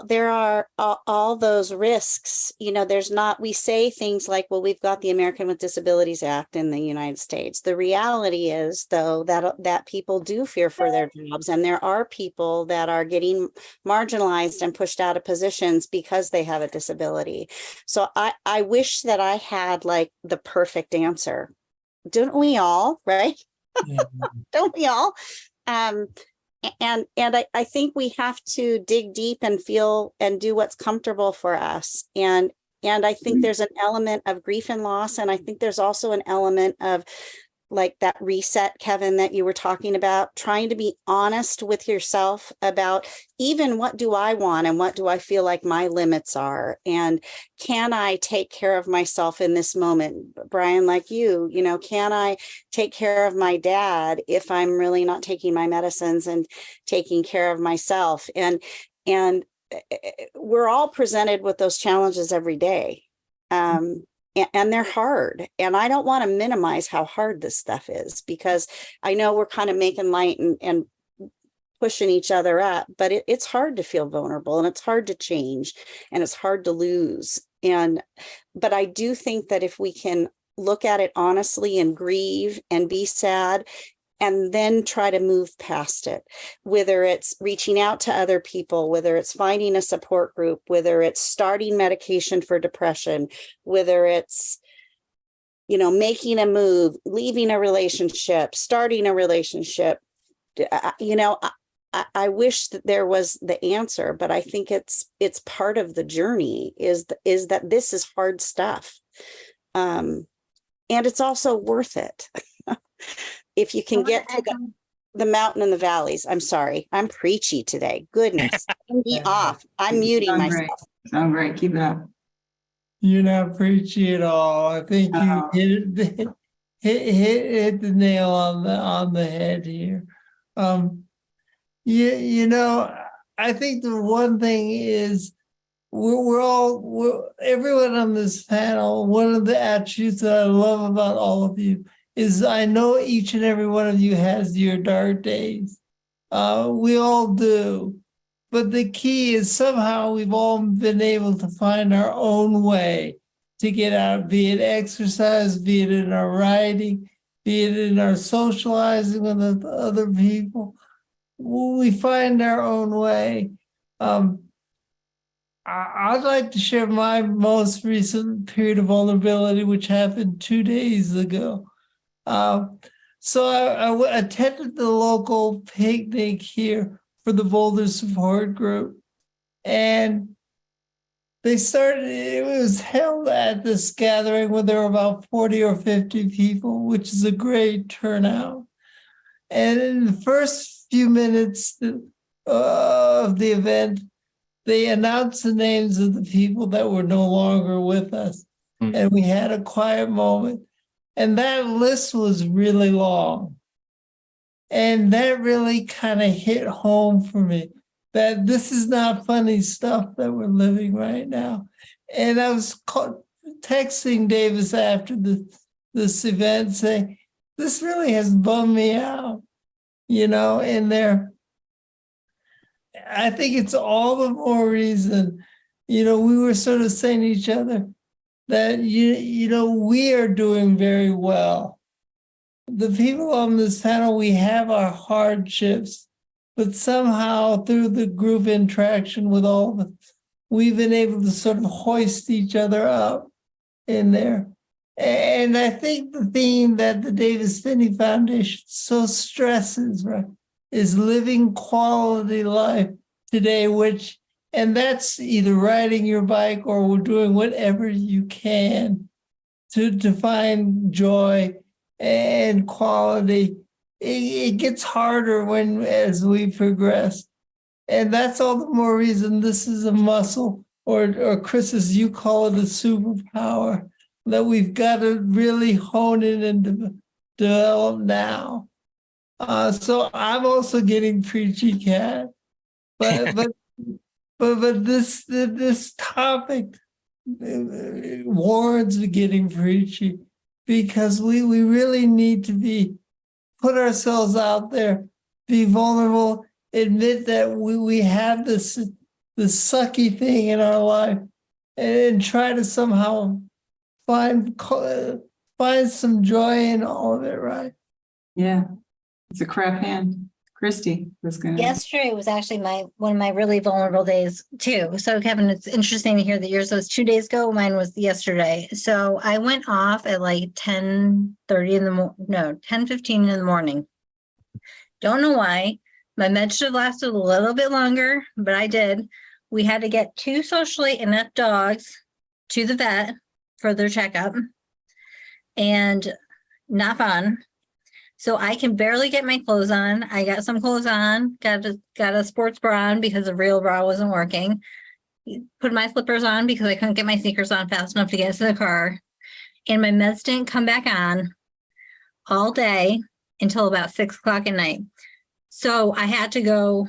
there are all those risks. We say things like, well, we've got the American with Disabilities Act in the United States. The reality is, though, that people do fear for their jobs, and there are people that are getting marginalized and pushed out of positions because they have a disability. So I wish that I had like the perfect answer. Don't we all, right? Yeah. Don't we all? And I think we have to dig deep and feel and do what's comfortable for us. And I think there's an element of grief and loss. And I think there's also an element of like that reset, Kevin, that you were talking about, trying to be honest with yourself about even what do I want and what do I feel like my limits are? And can I take care of myself in this moment? Brian, like you, can I take care of my dad if I'm really not taking my medicines and taking care of myself? And we're all presented with those challenges every day. And they're hard. And I don't want to minimize how hard this stuff is, because I know we're kind of making light and pushing each other up, but it's hard to feel vulnerable, and it's hard to change, and it's hard to lose. But I do think that if we can look at it honestly and grieve and be sad, and then try to move past it, whether it's reaching out to other people, whether it's finding a support group, whether it's starting medication for depression, whether it's, making a move, leaving a relationship, starting a relationship. I wish that there was the answer, but I think it's part of the journey is that this is hard stuff. And it's also worth it. If you can get to the mountain and the valleys. I'm sorry. I'm preachy today. Goodness. Turn me off. I'm muting myself. Sound great. Keep it up. You're not preachy at all. I think you hit the nail on the head here. I think the one thing is everyone on this panel, one of the attributes that I love about all of you is I know each and every one of you has your dark days. We all do. But the key is somehow we've all been able to find our own way to get out, be it exercise, be it in our writing, be it in our socializing with other people. We find our own way. I'd like to share my most recent period of vulnerability, which happened 2 days ago. So I attended the local picnic here for the Boulder support group. And it was held at this gathering where there were about 40 or 50 people, which is a great turnout. And in the first few minutes of the event, they announced the names of the people that were no longer with us. Mm-hmm. And we had a quiet moment. And that list was really long. And that really kind of hit home for me, that this is not funny stuff that we're living right now. And I was texting Davis after this event saying, this really has bummed me out, in there. I think it's all the more reason, we were sort of saying to each other, that, we are doing very well. The people on this panel, we have our hardships, but somehow through the group interaction with all of us, we've been able to sort of hoist each other up in there. And I think the theme that the Davis Phinney Foundation so stresses, right, is living quality life today, and that's either riding your bike or doing whatever you can to find joy and quality. It gets harder as we progress. And that's all the more reason this is a muscle, or Chris, as you call it, a superpower that we've got to really hone in and develop now. So I'm also getting preachy, Kat, but this topic warrants getting preachy, because we really need to put ourselves out there, be vulnerable, admit that we have this sucky thing in our life and try to somehow find some joy in all of it, right? Yeah, it's a crap hand. Christy was gonna. Yesterday was actually one of my really vulnerable days too. So Kevin, it's interesting to hear that yours was 2 days ago. Mine was yesterday. So I went off at like 10:30 in the 10:15 in the morning. Don't know why. My meds should have lasted a little bit longer, but I did. We had to get 2 socially inept dogs to the vet for their checkup, and not fun. So I can barely get my clothes on. I got some clothes on, got a sports bra on because the real bra wasn't working. Put my slippers on because I couldn't get my sneakers on fast enough to get into the car. And my meds didn't come back on all day until about 6 o'clock at night. So I had to go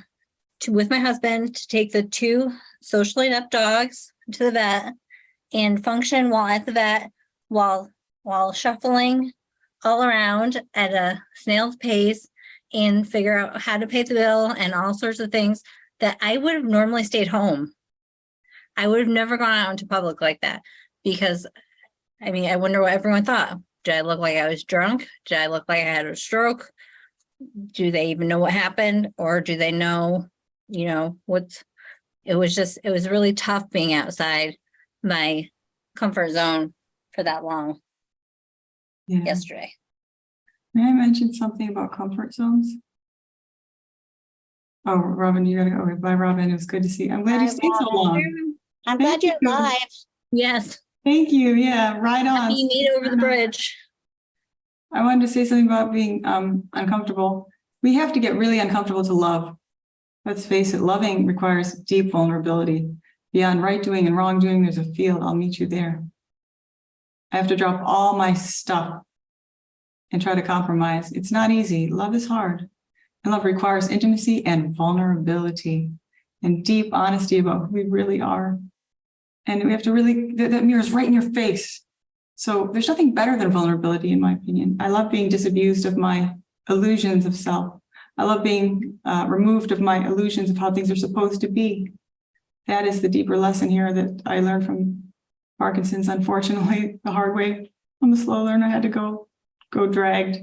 with my husband to take the 2 socially inept dogs to the vet and function while at the vet, while shuffling all around at a snail's pace and figure out how to pay the bill and all sorts of things that I would have normally stayed home. I would have never gone out into public like that because, I mean, I wonder what everyone thought. Did I look like I was drunk? Did I look like I had a stroke? Do they even know what happened? Or do they know, it was really tough being outside my comfort zone for that long. Yeah. Yesterday. May I mention something about comfort zones? Oh, Robin, you gotta go. Okay, bye, Robin. It was good to see you. I'm glad you stayed so long. I'm glad you're alive. Yes. Thank you. Yeah, right on. You meet over the bridge. I wanted to say something about being uncomfortable. We have to get really uncomfortable to love. Let's face it, loving requires deep vulnerability. Beyond right doing and wrong doing, there's a field. I'll meet you there. I have to drop all my stuff and try to compromise. It's not easy. Love is hard. And love requires intimacy and vulnerability and deep honesty about who we really are. And we have to really, that mirrors right in your face. So there's nothing better than vulnerability, in my opinion. I love being disabused of my illusions of self. I love being removed of my illusions of how things are supposed to be. That is the deeper lesson here that I learned from Parkinson's, unfortunately, the hard way. I'm a slow learner. I had to go dragged.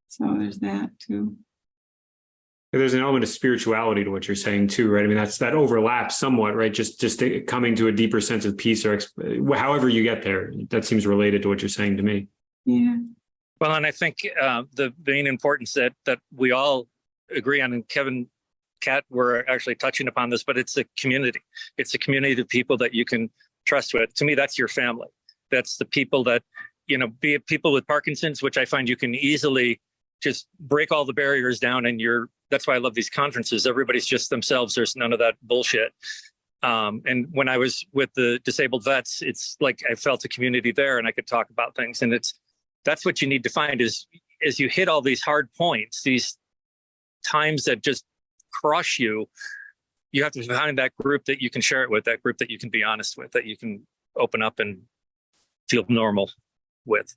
So there's that too. There's an element of spirituality to what you're saying too, right? I mean, that overlaps somewhat, right? Just coming to a deeper sense of peace, or however you get there. That seems related to what you're saying to me. Yeah. Well, and I think the main importance that we all agree on, and Kevin, Kat, were actually touching upon this, but it's a community. It's a community of people that you can trust with. To me, that's your family. That's the people that, be it people with Parkinson's, which I find you can easily just break all the barriers down, and that's why I love these conferences. Everybody's just themselves. There's none of that bullshit. And when I was with the disabled vets, it's like I felt a community there and I could talk about things. And that's what you need to find is you hit all these hard points, these times that just crush you, you have to find that group that you can share it with, that group that you can be honest with, that you can open up and feel normal with.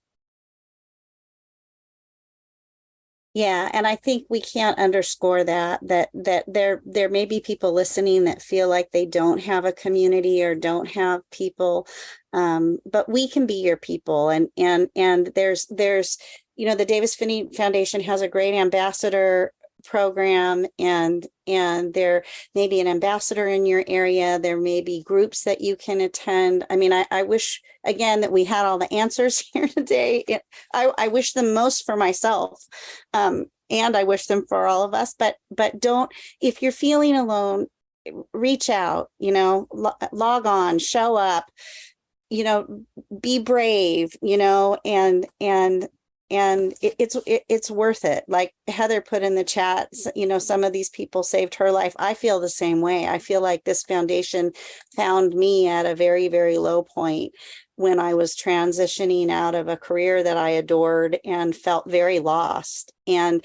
Yeah, and I think we can't underscore that there may be people listening that feel like they don't have a community or don't have people, but we can be your people. And there's the Davis Phinney Foundation has a great ambassador program, and there may be an ambassador in your area. There may be groups that you can attend. I mean, I wish again that we had all the answers here today. I wish them most for myself, and I wish them for all of us. But don't, if you're feeling alone, reach out. Log on, show up. Be brave. And it's worth it. Like Heather put in the chat, some of these people saved her life. I feel the same way. I feel like this foundation found me at a very, very low point when I was transitioning out of a career that I adored and felt very lost, and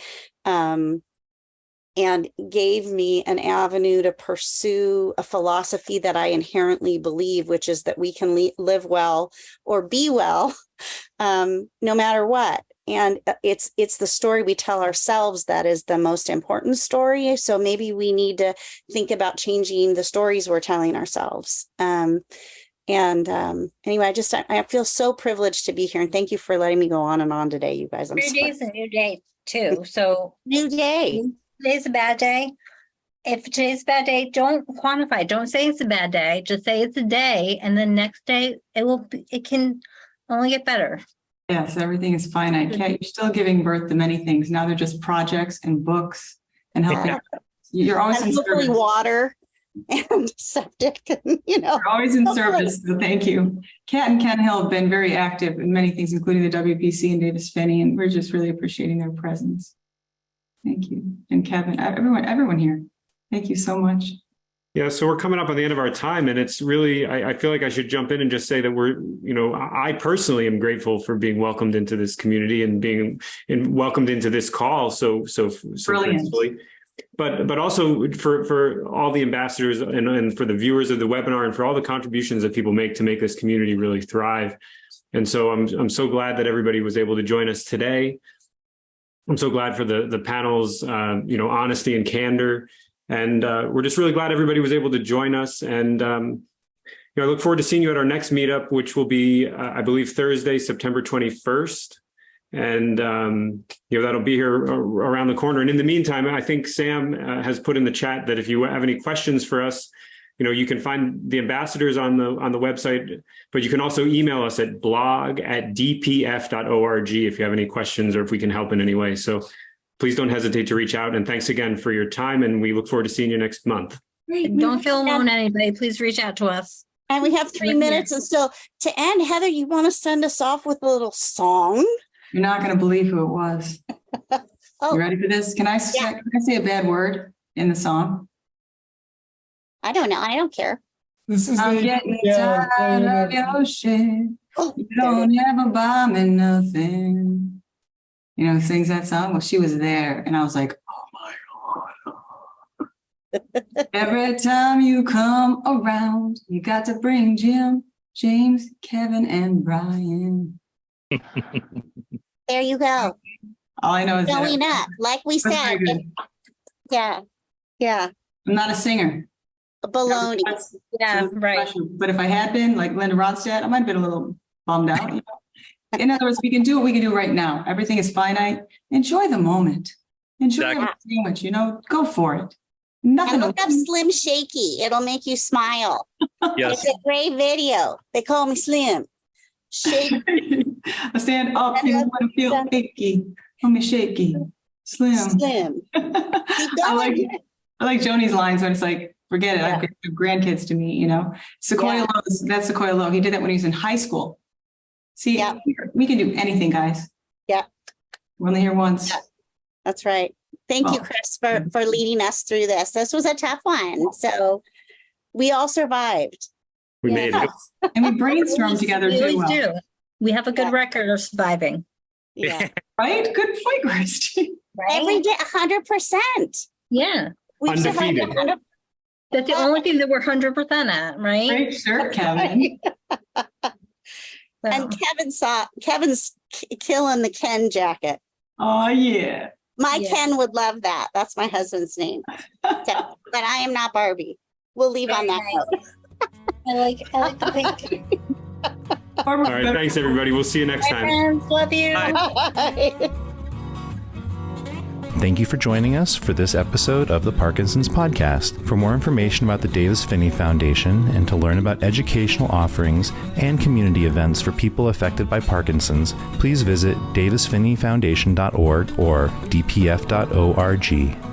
gave me an avenue to pursue a philosophy that I inherently believe, which is that we can live well or be well, no matter what. And it's the story we tell ourselves that is the most important story. So maybe we need to think about changing the stories we're telling ourselves. Anyway, I feel so privileged to be here, and thank you for letting me go on and on today, you guys. Every day is a new day too. So new day. Today's a bad day. If today's a bad day, don't quantify. Don't say it's a bad day. Just say it's a day, and the next day it can only get better. Yes, everything is finite. Kat, you're still giving birth to many things. Now they're just projects and books and helping. You're always in service. Water and septic, You're always in service. So thank you. Kat and Ken Hill have been very active in many things, including the WPC and Davis Phinney, and we're just really appreciating their presence. Thank you. And Kevin, everyone here. Thank you so much. Yeah, so we're coming up on the end of our time, and it's really, I feel like I should jump in and just say that I personally am grateful for being welcomed into this community and being welcomed into this call so gracefully. But also for all the ambassadors and for the viewers of the webinar and for all the contributions that people make to make this community really thrive. And so I'm so glad that everybody was able to join us today. I'm so glad for the panel's honesty and candor. And we're just really glad everybody was able to join us. And I look forward to seeing you at our next meetup, which will be, I believe, Thursday, September 21st. And that'll be here around the corner. And in the meantime, I think Sam has put in the chat that if you have any questions for us, you can find the ambassadors on the website, but you can also email us at blog@dpf.org if you have any questions or if we can help in any way. So please don't hesitate to reach out. And thanks again for your time. And we look forward to seeing you next month. Don't feel alone, anybody. Please reach out to us. And we have 3 minutes. And so to end, Heather, you want to send us off with a little song? You're not going to believe who it was. Oh. You ready for this? Can I say a bad word in the song? I don't know. I don't care. This is I'm getting tired of your shit. You don't ever buy me nothing. Sings that song. Well, she was there, and I was like, oh my God. Every time you come around, you got to bring Jim, James, Kevin, and Brian. There you go. All I know is showing up, like we said. Yeah. I'm not a singer. Baloney. Yeah, right. But if I had been, like Linda Ronstadt, I might have been a little bummed out. In other words, we can do what we can do right now. Everything is finite. Enjoy the moment. Enjoy your sandwich, go for it. Nothing. And look up Slim Shaky. It'll make you smile. Yes. It's a great video. They call me Slim. Shaky. I stand up, you want to feel achy. Call me shaky. Slim. I like Joni's lines when it's like, forget it. I've got grandkids to meet, Sequoia Lowe's, that's Sequoia Lowe. He did that when he was in high school. See, we can do anything, guys. Yeah. We're only here once. Yeah. That's right. Thank you, Chris, for leading us through this. This was a tough one. So we all survived. We made it. And we brainstormed together too. We do. We have a good record of surviving. Yeah. Right? Good point, Christy. Right? Every day, 100%. Yeah. We've Undefeated. That's the only thing that we're 100% at, right? Great shirt, Kevin. And Kevin's killing the Ken jacket. Oh, yeah. My Ken would love that. That's my husband's name. But I am not Barbie. We'll leave on that note. I like the pink. All right. Thanks, everybody. We'll see you next time. Friends, love you. Bye. Thank you for joining us for this episode of the Parkinson's Podcast. For more information about the Davis Phinney Foundation and to learn about educational offerings and community events for people affected by Parkinson's, please visit davisphinneyfoundation.org or dpf.org.